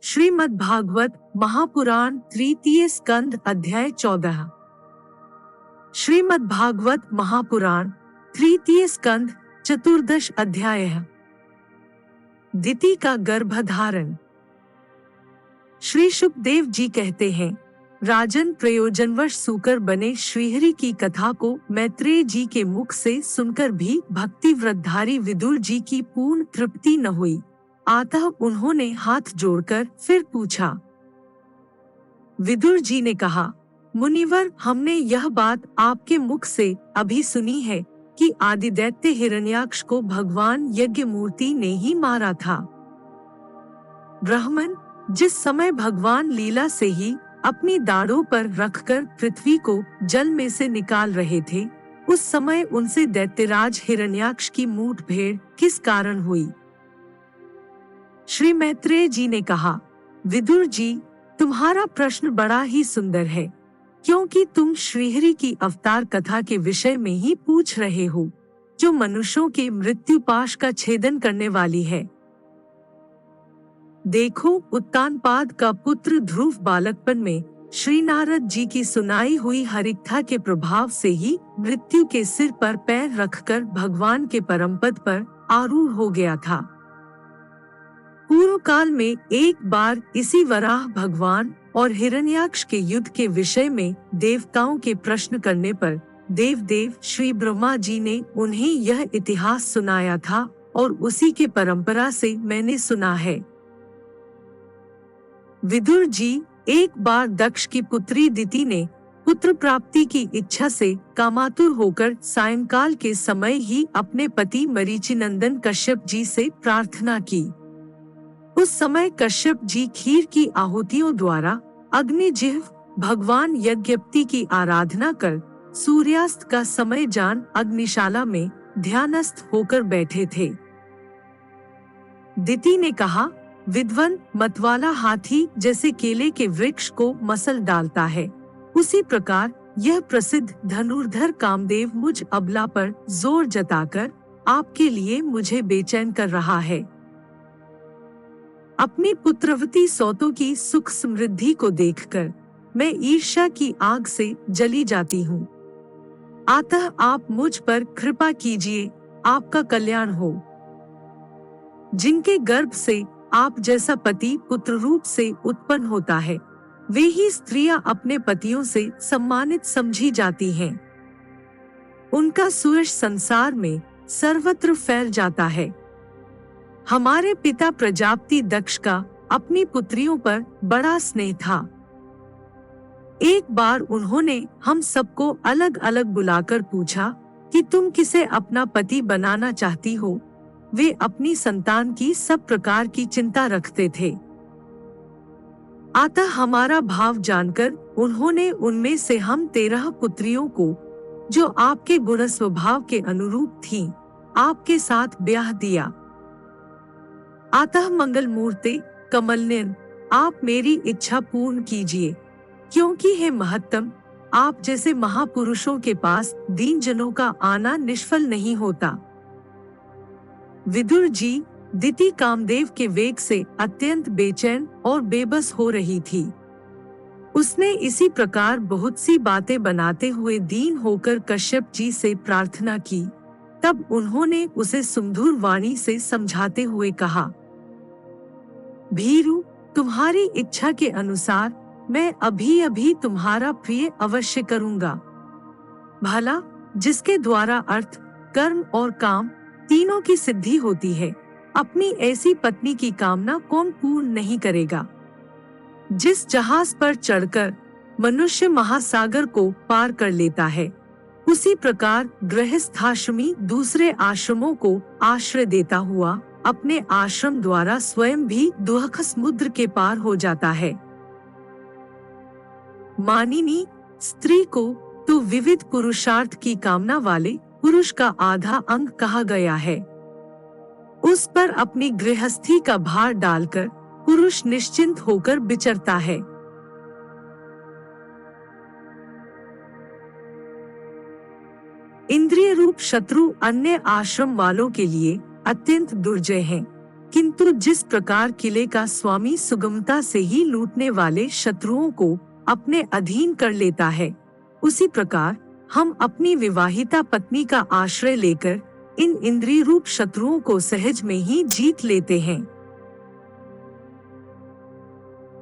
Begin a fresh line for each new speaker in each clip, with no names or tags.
श्रीमद् भागवत महापुराण तृतीय स्कंद अध्याय 14। श्रीमद् भागवत महापुराण तृतीय स्कंद चतुर्दश अध्याय। दिति का गर्भधारण। श्री शुकदेव जी कहते हैं, राजन, प्रयोजनवश सूकर बने श्रीहरि की कथा को मैत्रेय जी के मुख से सुनकर भी भक्ति व्रतधारी विदुर जी की पूर्ण तृप्ति न हुई। अतः उन्होंने हाथ जोड़कर फिर पूछा। विदुर जी ने कहा, मुनिवर, हमने यह बात आपके मुख से अभी सुनी है कि आदिदैत्य हिरण्याक्ष को भगवान यज्ञमूर्ति ने ही मारा था। ब्राह्मण जिस समय भगवान लीला से ही अपनी दाढ़ों पर रखकर पृथ्वी को जल में से निकाल रहे थे, उस समय उनसे दैत्यराज हिरण्याक्ष की मुठभेड़ किस कारण हुई? श्री मैत्रेय जी ने कहा, विदुर जी, तुम्हारा प्रश्न बड़ा ही सुंदर है, क्योंकि तुम श्रीहरि की अवतार कथा के विषय में ही पूछ रहे हो, जो मनुष्यों के मृत्युपाश का छेदन करने वाली है। देखो, उत्तानपाद का पुत्र ध्रुव बालकपन में श्री नारद जी की सुनाई हुई हरिकथा के प्रभाव से ही मृत्यु के सिर पर पैर रखकर भगवान के परमपद पर आरूढ़ हो गया था। पूर्व काल में एक बार इसी वराह भगवान और हिरण्याक्ष के युद्ध के विषय में देवताओं के प्रश्न करने पर देव श्री ब्रह्मा जी ने उन्हें यह इतिहास सुनाया था और उसी के परंपरा से मैंने सुना है। विदुर जी, एक बार दक्ष की पुत्री दिति ने पुत्र प्राप्ति की इच्छा से कामातुर होकर सायंकाल के समय ही अपने पति मरीचिनंदन कश्यप जी से प्रार्थना की। उस समय कश्यप जी खीर की आहुतियों द्वारा अग्निजिह्व भगवान यज्ञपति की आराधना कर सूर्यास्त का समय जान अग्निशाला में ध्यानस्थ होकर बैठे थे। दिति ने कहा, विद्वन, मतवाला हाथी जैसे केले के वृक्ष को मसल डालता है, उसी प्रकार यह प्रसिद्ध धनुर्धर कामदेव मुझ अबला पर जोर जताकर आपके लिए मुझे बेचैन कर रहा है। अपनी पुत्रवती सौतों की सुख समृद्धि को देखकर मैं ईर्ष्या की आग से जली जाती हूँ। अतः आप मुझ पर कृपा कीजिए, आपका कल्याण हो। जिनके गर्भ से आप जैसा पति पुत्र रूप से उत्पन्न होता है, वे ही स्त्रियां अपने पतियों से सम्मानित समझी जाती हैं। उनका सुयश संसार में सर्वत्र फैल जाता है। हमारे पिता प्रजापति दक्ष का अपनी पुत्रियों पर बड़ा स्नेह था। एक बार उन्होंने हम सबको अलग अलग बुलाकर पूछा कि तुम किसे अपना पति बनाना चाहती हो। वे अपनी संतान की सब प्रकार की चिंता रखते थे। अतः हमारा भाव जानकर उन्होंने उनमें से हम 13 पुत्रियों को, जो आपके गुण स्वभाव के अनुरूप थीं, आपके साथ ब्याह दिया। अतः मंगल मूर्ते कमलनयन, आप मेरी इच्छा पूर्ण कीजिए, क्योंकि हे महत्तम, आप जैसे महापुरुषों के पास दीन जनों का आना निष्फल नहीं होता। विदुर जी, दिति कामदेव के वेग से अत्यंत बेचैन और बेबस हो रही थी। उसने इसी प्रकार बहुत सी बातें बनाते हुए दीन होकर कश्यप जी से प्रार्थना की। तब उन्होंने उसे सुमधुर वाणी से समझाते हुए कहा, भीरु, तुम्हारी इच्छा के अनुसार मैं अभी अभी तुम्हारा प्रिय अवश्य करूंगा। भला जिसके द्वारा अर्थ, कर्म और काम तीनों की सिद्धि होती है, अपनी ऐसी पत्नी की कामना कौन पूर्ण नहीं करेगा। जिस जहाज पर चढ़कर मनुष्य महासागर को पार कर लेता है, उसी प्रकार गृहस्थाश्रमी दूसरे आश्रमों को आश्रय देता हुआ अपने आश्रम द्वारा स्वयं भी दुःख समुद्र के पार हो जाता है। मानिनी, स्त्री को तो विविध पुरुषार्थ की कामना वाले पुरुष का आधा अंग कहा गया है। उस पर अपनी गृहस्थी का भार डालकर पुरुष निश्चिंत होकर विचरता है। इंद्रिय रूप शत्रु अन्य आश्रम वालों के लिए अत्यंत दुर्जय हैं। किंतु जिस प्रकार किले का स्वामी सुगमता से ही लूटने वाले शत्रुओं को अपने अधीन कर लेता है, उसी प्रकार हम अपनी विवाहिता पत्नी का आश्रय लेकर इन इंद्रिय रूप शत्रुओं को सहज में ही जीत लेते हैं।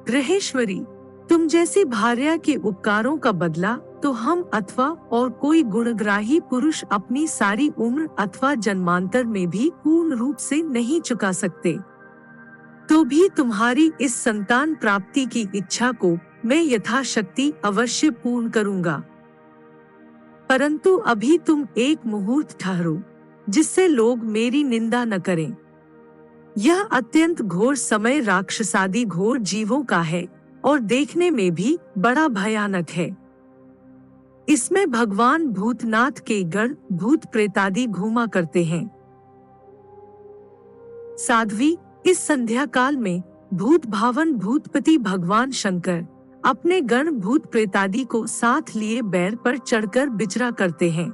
ग्रहेश्वरी, तुम जैसी भार्या के उपकारों का बदला तो हम अथवा और कोई गुणग्राही पुरुष अपनी सारी उम्र अथवा जन्मांतर में भी पूर्ण रूप से नहीं चुका सकते। तो भी तुम्हारी इस संतान प्राप्ति की इच्छा को मैं यथाशक्ति अवश्य पूर्ण करूंगा। परंतु अभी तुम एक मुहूर्त ठहरो, जिससे लोग मेरी निंदा न करें। यह अत्यंत घोर समय राक्षसादि घोर जीवों का है और देखने में भी बड़ा भयानक है। इसमें भगवान भूतनाथ के गण भूत प्रेतादि घूमा करते हैं। साध्वी, इस संध्या काल में भूत भावन भूतपति भगवान शंकर अपने गण भूत प्रेतादि को साथ लिए बैर पर चढ़कर विचरा करते हैं।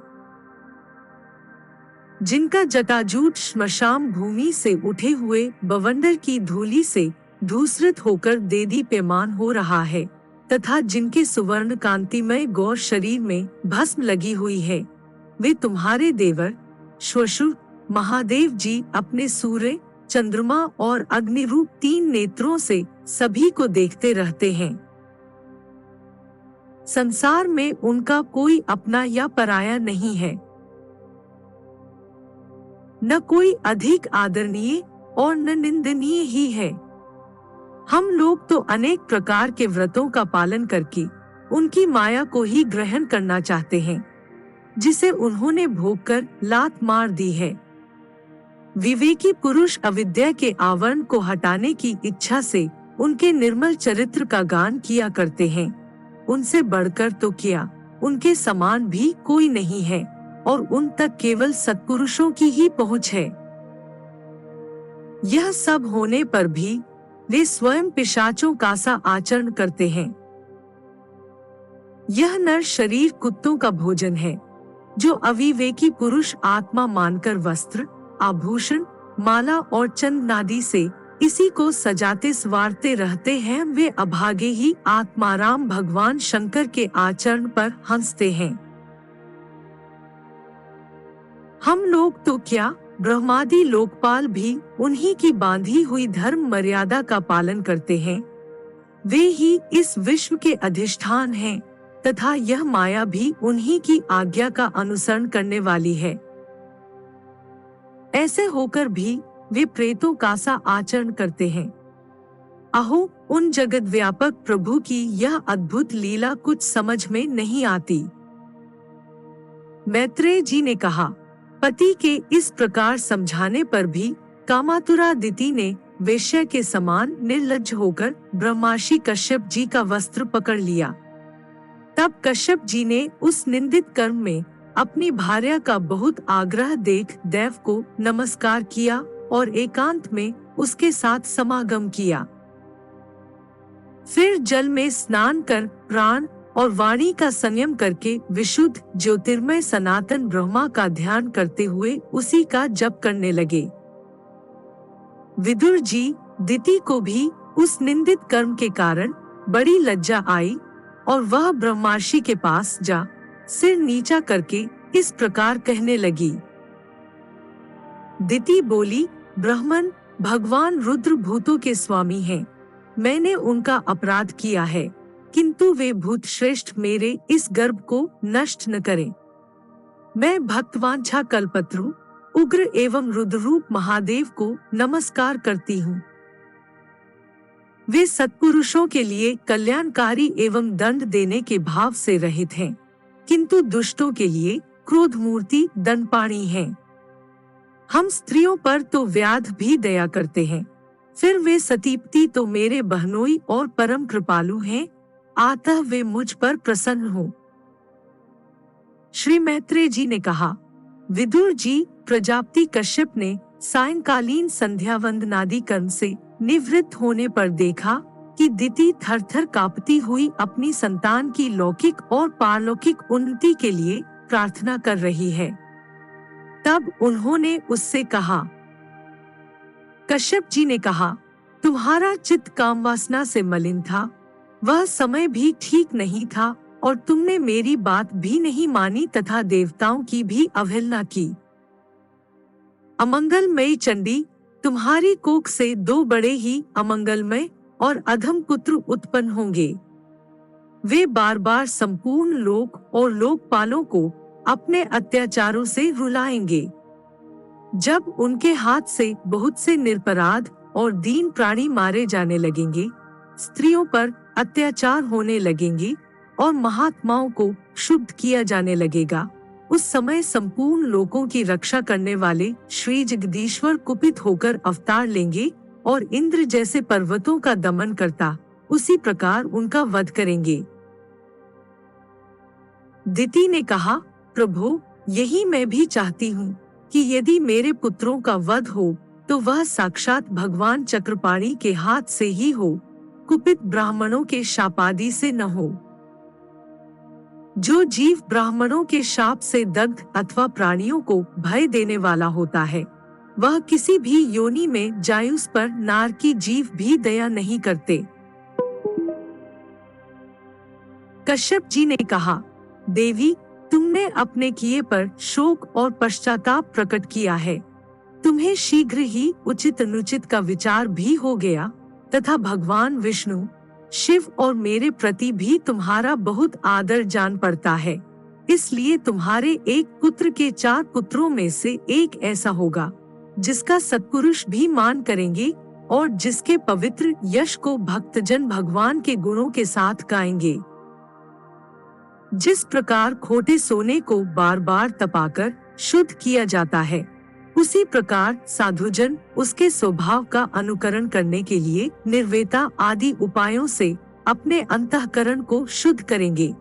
जिनका जटाजूट श्मशान भूमि से उठे हुए बवंडर की धूलि से धूसरित होकर देदीप्यमान हो रहा है, तथा जिनके सुवर्ण कांतिमय गौर शरीर में भस्म लगी हुई है, वे तुम्हारे देवर श्वशुर महादेव जी अपने सूर्य, चंद्रमा और अग्नि रूप 3 नेत्रों से सभी को देखते रहते हैं। संसार में उनका कोई अपना या पराया नहीं है, न कोई अधिक आदरणीय और न निंदनीय ही है। हम लोग तो अनेक प्रकार के व्रतों का पालन करके उनकी माया को ही ग्रहण करना चाहते हैं, जिसे उन्होंने भोग कर लात मार दी है। विवेकी पुरुष अविद्या के आवरण को हटाने की इच्छा से उनके निर्मल चरित्र का गान किया करते हैं। उनसे बढ़कर तो क्या, उनके समान भी कोई नहीं है और उन तक केवल सत्पुरुषों की ही पहुंच है। यह सब होने पर भी वे स्वयं पिशाचों का सा आचरण करते हैं। यह नर शरीर कुत्तों का भोजन है। जो अविवेकी पुरुष आत्मा मानकर वस्त्र, आभूषण, माला और चंदनादि से इसी को सजाते संवारते रहते हैं, वे अभागे ही आत्माराम भगवान शंकर के आचरण पर हंसते हैं। हम लोग तो क्या, ब्रह्मादि लोकपाल भी उन्हीं की बांधी हुई धर्म मर्यादा का पालन करते हैं। वे ही इस विश्व के अधिष्ठान हैं तथा यह माया भी उन्हीं की आज्ञा का अनुसरण करने वाली है। ऐसे होकर भी वे प्रेतों का सा आचरण करते हैं। अहो, उन जगत व्यापक प्रभु की यह अद्भुत लीला कुछ समझ में नहीं आती। मैत्रेय जी ने कहा, पति के इस प्रकार समझाने पर भी कामातुरादिति ने वेश्या के समान निर्लज्ज होकर ब्रह्मर्षि कश्यप जी का वस्त्र पकड़ लिया। तब कश्यप जी ने उस निंदित कर्म में अपनी भार्या का बहुत आग्रह देख देव को नमस्कार किया और एकांत में उसके साथ समागम किया। फिर जल में स्नान कर प्राण और वाणी का संयम करके विशुद्ध ज्योतिर्मय सनातन ब्रह्मा का ध्यान करते हुए उसी का जप करने लगे। विदुर जी, दिति को भी उस निंदित कर्म के कारण बड़ी लज्जा आई और वह ब्रह्मर्षि के पास जा सिर नीचा करके इस प्रकार कहने लगी। दिति बोली, ब्राह्मण, भगवान रुद्र भूतों के स्वामी हैं। मैंने उनका अपराध किया है, किंतु वे भूत श्रेष्ठ मेरे इस गर्भ को नष्ट न करें। मैं भक्तवांछा कल्पत्रु उग्र एवं रुद्र रूप महादेव को नमस्कार करती हूँ। वे सत्पुरुषों के लिए कल्याणकारी एवं दंड देने के भाव से रहित हैं, किंतु दुष्टों के लिए क्रोध मूर्ति दंडपाणी हैं। हम स्त्रियों पर तो व्याध भी दया करते हैं, फिर वे सतीपति तो मेरे बहनोई और परम कृपालु हैं, अतः वे मुझ पर प्रसन्न हो। श्री मैत्रेय जी ने कहा, विदुर जी, प्रजापति कश्यप ने सायंकालीन संध्या वंदनादि कर्म से निवृत्त होने पर देखा कि दिति थरथर कांपती हुई अपनी संतान की लौकिक और पारलौकिक उन्नति के लिए प्रार्थना कर रही है। तब उन्होंने उससे कहा, कश्यप जी ने कहा, तुम्हारा चित्त कामवासना से मलिन था, वह समय भी ठीक नहीं था और तुमने मेरी बात भी नहीं मानी तथा देवताओं की भी अवहेलना की। अमंगलमयी चंडी, तुम्हारी कोख से 2 बड़े ही अमंगलमय और अधम पुत्र उत्पन्न होंगे। वे बार बार संपूर्ण लोक और लोकपालों को अपने अत्याचारों से रुलाएंगे। जब उनके हाथ से बहुत से निरपराध और दीन प्राणी मारे जाने लगेंगे, स्त्रियों पर अत्याचार होने लगेंगे और महात्माओं को शुद्ध किया जाने लगेगा, उस समय संपूर्ण लोकों की रक्षा करने वाले श्री जगदीश्वर कुपित होकर अवतार लेंगे और इंद्र जैसे पर्वतों का दमन करता उसी प्रकार उनका वध करेंगे। दिति ने कहा, प्रभु, यही मैं भी चाहती हूँ कि यदि मेरे पुत्रों का वध हो तो वह साक्षात भगवान चक्रपाणी के हाथ से ही हो, कुपित ब्राह्मणों के शापादि से न हो। जो जीव ब्राह्मणों के शाप से दग्ध अथवा प्राणियों को भय देने वाला होता है, वह किसी भी योनि में जायुस पर नारकी जीव भी दया नहीं करते। कश्यप जी ने कहा, देवी, तुमने अपने किए पर शोक और पश्चाताप प्रकट किया है। तुम्हें शीघ्र ही उचित अनुचित का विचार भी हो गया तथा भगवान विष्णु, शिव और मेरे प्रति भी तुम्हारा बहुत आदर जान पड़ता है। इसलिए तुम्हारे एक पुत्र के 4 पुत्रों में से एक ऐसा होगा जिसका सत्पुरुष भी मान करेंगे और जिसके पवित्र यश को भक्तजन भगवान के गुणों के साथ गाएंगे। जिस प्रकार खोटे सोने को बार बार तपाकर शुद्ध किया जाता है, उसी प्रकार साधुजन उसके स्वभाव का अनुकरण करने के लिए निर्वेता आदि उपायों से अपने अंतःकरण को शुद्ध करेंगे।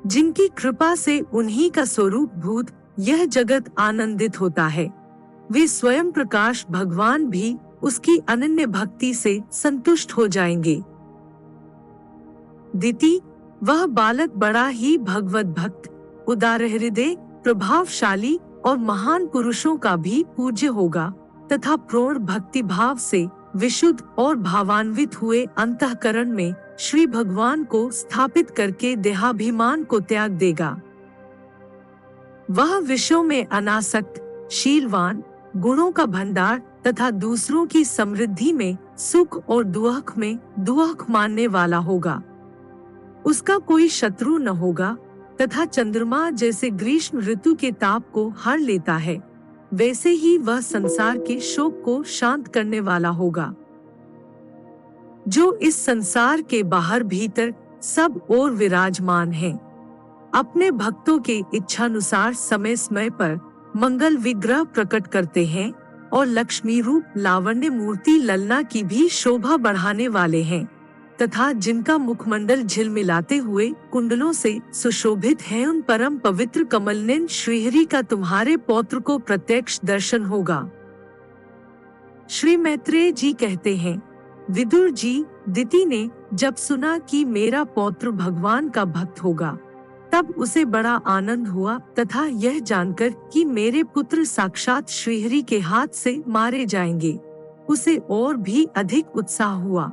जिनकी कृपा से उन्हीं का स्वरूप भूत यह जगत आनंदित होता है, वे स्वयं प्रकाश भगवान भी उसकी अनन्य भक्ति से संतुष्ट हो जाएंगे। दिति, वह बालक बड़ा ही भगवत भक्त, उदार हृदय, प्रभावशाली और महान पुरुषों का भी पूज्य होगा तथा पूर्ण भक्ति भाव से विशुद्ध और भावान्वित हुए अंतःकरण में श्री भगवान को स्थापित करके देहाभिमान को त्याग देगा। वह विषयों में अनासक्त, शीलवान, गुणों का भंडार तथा दूसरों की समृद्धि में सुख और दुख में दुख मानने वाला होगा। उसका कोई शत्रु न होगा तथा चंद्रमा जैसे ग्रीष्म ऋतु के ताप को हर लेता है, वैसे ही वह संसार के शोक को शांत करने वाला होगा। जो इस संसार के बाहर भीतर सब ओर विराजमान है, अपने भक्तों के इच्छानुसार समय समय पर मंगल विग्रह प्रकट करते हैं और लक्ष्मी रूप लावण्य मूर्ति ललना की भी शोभा बढ़ाने वाले हैं तथा जिनका मुखमंडल झिलमिलाते हुए कुंडलों से सुशोभित है, उन परम पवित्र कमलनयन श्रीहरि का तुम्हारे पौत्र को प्रत्यक्ष दर्शन होगा। श्री मैत्रेय जी कहते हैं, विदुर जी, दिति ने जब सुना कि मेरा पौत्र भगवान का भक्त होगा, तब उसे बड़ा आनंद हुआ तथा यह जानकर कि मेरे पुत्र साक्षात श्रीहरि के हाथ से मारे जाएंगे, उसे और भी अधिक उत्साह हुआ।